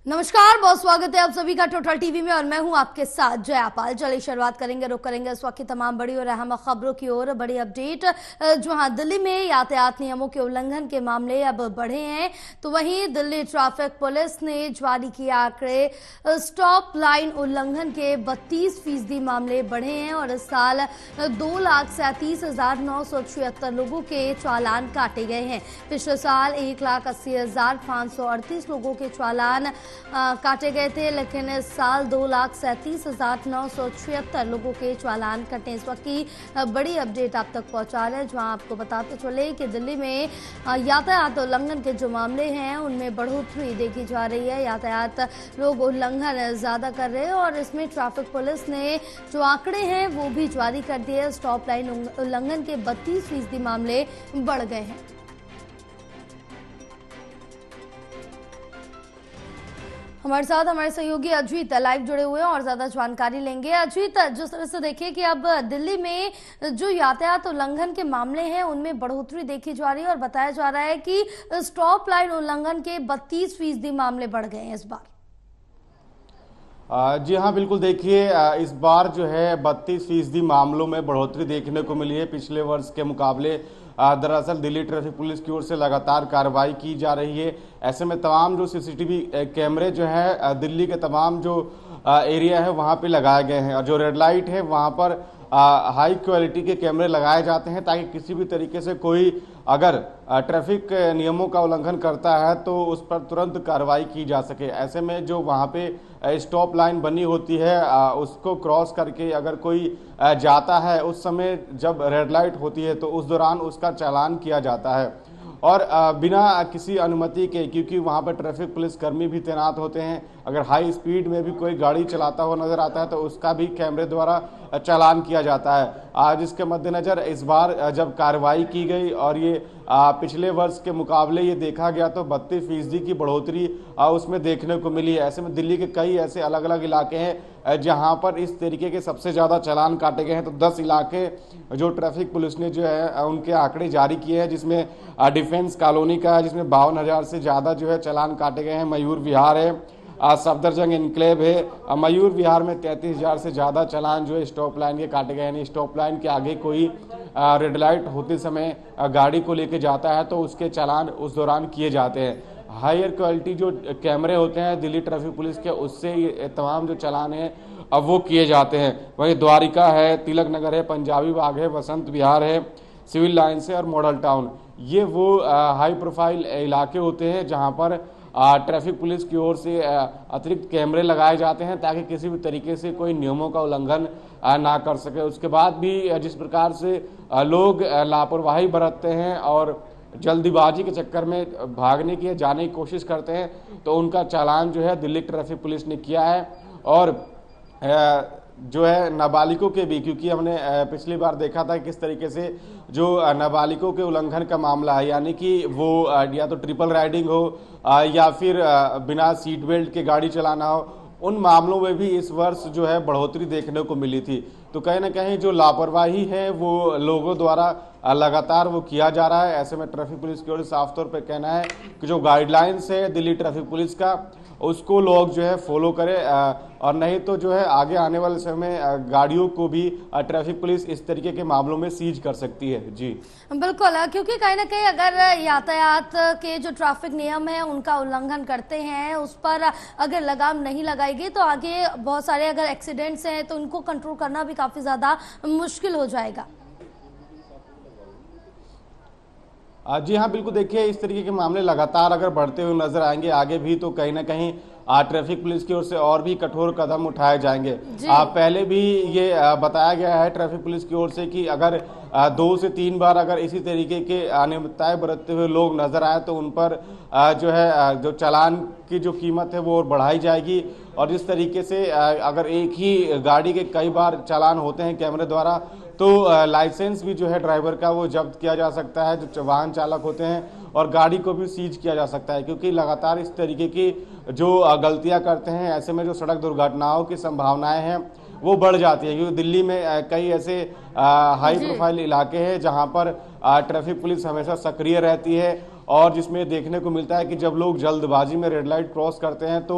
नमस्कार, बहुत स्वागत है आप सभी का टोटल टीवी में और मैं हूं आपके साथ जयापाल। चलिए शुरुआत करेंगे, रुक करेंगे इस वक्त की तमाम बड़ी और अहम खबरों की ओर। बड़ी अपडेट, जहां दिल्ली में यातायात नियमों के उल्लंघन के मामले अब बढ़े हैं, तो वहीं दिल्ली ट्रैफिक पुलिस ने जारी किए आंकड़े। स्टॉप लाइन उल्लंघन के 32% मामले बढ़े हैं और इस साल 2,37,976 लोगों के चालान काटे गए हैं। पिछले साल 1,80,538 लोगों के चालान काटे गए थे, लेकिन इस साल 2,37,976 लोगों के चालान कटे। इस वक्त की बड़ी अपडेट आप तक पहुंचा रहे हैं, जहां आपको बताते चले कि दिल्ली में यातायात उल्लंघन के जो मामले हैं उनमें बढ़ोतरी देखी जा रही है। यातायात लोग उल्लंघन ज्यादा कर रहे हैं और इसमें ट्रैफिक पुलिस ने जो आंकड़े हैं वो भी जारी कर दिए। स्टॉप लाइन उल्लंघन के 32% मामले बढ़ गए हैं। हमारे साथ हमारे सहयोगी अजीत लाइव जुड़े हुए हैं और ज्यादा जानकारी लेंगे। अजीत, जिस तरह से देखिए कि अब दिल्ली में जो यातायात उल्लंघन के मामले हैं उनमें बढ़ोतरी देखी जा रही है और बताया जा रहा है कि स्टॉप लाइन उल्लंघन के 32% मामले बढ़ गए हैं इस बार। जी हाँ, बिल्कुल। देखिए, इस बार जो है 32% मामलों में बढ़ोतरी देखने को मिली है पिछले वर्ष के मुकाबले। दरअसल दिल्ली ट्रैफिक पुलिस की ओर से लगातार कार्रवाई की जा रही है। ऐसे में तमाम जो सीसीटीवी कैमरे जो है दिल्ली के तमाम जो एरिया है वहाँ पे लगाए गए हैं और जो रेड लाइट है वहाँ पर हाई क्वालिटी के कैमरे लगाए जाते हैं, ताकि किसी भी तरीके से कोई अगर ट्रैफिक नियमों का उल्लंघन करता है तो उस पर तुरंत कार्रवाई की जा सके। ऐसे में जो वहाँ पे स्टॉप लाइन बनी होती है उसको क्रॉस करके अगर कोई जाता है, उस समय जब रेड लाइट होती है तो उस दौरान उसका चालान किया जाता है और बिना किसी अनुमति के, क्योंकि वहाँ पर ट्रैफिक पुलिस कर्मी भी तैनात होते हैं। अगर हाई स्पीड में भी कोई गाड़ी चलाता हुआ नजर आता है तो उसका भी कैमरे द्वारा चालान किया जाता है। आज इसके मद्देनजर इस बार जब कार्रवाई की गई और ये पिछले वर्ष के मुकाबले ये देखा गया तो 32% की बढ़ोतरी उसमें देखने को मिली है। ऐसे में दिल्ली के कई ऐसे अलग अलग इलाके हैं जहां पर इस तरीके के सबसे ज़्यादा चालान काटे गए हैं। तो 10 इलाके जो ट्रैफिक पुलिस ने जो है उनके आंकड़े जारी किए हैं, जिसमें डिफेंस कॉलोनी का है, जिसमें 52,000 से ज़्यादा जो है चालान काटे गए हैं। मयूर विहार है, सफदरजंग इनक्लेव है। मयूर विहार में 33,000 से ज़्यादा चालान जो है स्टॉप लाइन के काटे गए हैं। स्टॉप लाइन के आगे कोई रेड लाइट होते समय गाड़ी को लेके जाता है तो उसके चालान उस दौरान किए जाते हैं। हायर क्वालिटी जो कैमरे होते हैं दिल्ली ट्रैफिक पुलिस के, उससे ये तमाम जो चालान हैं अब वो किए जाते हैं। वहीं द्वारिका है, तिलक नगर है, पंजाबी बाग है, वसंत विहार है, सिविल लाइन्स है और मॉडल टाउन। ये वो हाई प्रोफाइल इलाके होते हैं जहाँ पर ट्रैफिक पुलिस की ओर से अतिरिक्त कैमरे लगाए जाते हैं, ताकि किसी भी तरीके से कोई नियमों का उल्लंघन ना कर सके। उसके बाद भी जिस प्रकार से लोग लापरवाही बरतते हैं और जल्दीबाजी के चक्कर में भागने की जाने की कोशिश करते हैं, तो उनका चालान जो है दिल्ली ट्रैफिक पुलिस ने किया है। और जो है नाबालिगों के भी, क्योंकि हमने पिछली बार देखा था किस तरीके से जो नाबालिगों के उल्लंघन का मामला है, यानी कि वो या तो ट्रिपल राइडिंग हो या फिर बिना सीट बेल्ट के गाड़ी चलाना हो, उन मामलों में भी इस वर्ष जो है बढ़ोतरी देखने को मिली थी। तो कहीं ना कहीं जो लापरवाही है वो लोगों द्वारा लगातार वो किया जा रहा है। ऐसे में ट्रैफिक पुलिस की ओर से साफ तौर पे कहना है कि जो गाइडलाइंस है दिल्ली ट्रैफिक पुलिस का, उसको लोग जो है फॉलो करें और नहीं तो जो है आगे आने वाले समय गाड़ियों को भी ट्रैफिक पुलिस इस तरीके के मामलों में सीज कर सकती है। जी बिल्कुल, क्योंकि कहीं ना कहीं अगर यातायात के जो ट्रैफिक नियम है उनका उल्लंघन करते हैं, उस पर अगर लगाम नहीं लगाएगी तो आगे बहुत सारे अगर एक्सीडेंट्स हैं तो उनको कंट्रोल करना भी काफी ज्यादा मुश्किल हो जाएगा। जी हाँ, बिल्कुल। देखिए, इस तरीके के मामले लगातार अगर बढ़ते हुए नजर आएंगे आगे भी, तो कहीं ना कहीं ट्रैफिक पुलिस की ओर से और भी कठोर कदम उठाए जाएंगे। पहले भी ये बताया गया है ट्रैफिक पुलिस की ओर से कि अगर 2 से 3 बार अगर इसी तरीके के अनियमितताएं बरतते हुए लोग नजर आए तो उन पर जो है जो चालान की जो कीमत है वो और बढ़ाई जाएगी। और जिस तरीके से अगर एक ही गाड़ी के कई बार चालान होते हैं कैमरे द्वारा, तो लाइसेंस भी जो है ड्राइवर का वो जब्त किया जा सकता है, जो वाहन चालक होते हैं, और गाड़ी को भी सीज किया जा सकता है। क्योंकि लगातार इस तरीके की जो गलतियां करते हैं, ऐसे में जो सड़क दुर्घटनाओं की संभावनाएं हैं वो बढ़ जाती है। क्योंकि दिल्ली में कई ऐसे हाई प्रोफाइल इलाके हैं जहां पर ट्रैफिक पुलिस हमेशा सक्रिय रहती है और जिसमें देखने को मिलता है कि जब लोग जल्दबाजी में रेड लाइट क्रॉस करते हैं तो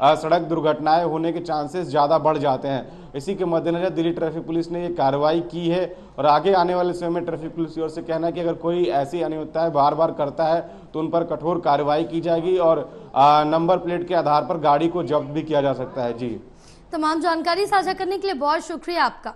सड़क दुर्घटनाएं होने के चांसेस ज़्यादा बढ़ जाते हैं। इसी के मद्देनजर दिल्ली ट्रैफिक पुलिस ने ये कार्रवाई की है और आगे आने वाले समय में ट्रैफिक पुलिस की ओर से कहना है कि अगर कोई ऐसी अनियमितताएं बार बार करता है तो उन पर कठोर कार्रवाई की जाएगी और नंबर प्लेट के आधार पर गाड़ी को जब्त भी किया जा सकता है। जी, तमाम जानकारी साझा करने के लिए बहुत शुक्रिया आपका।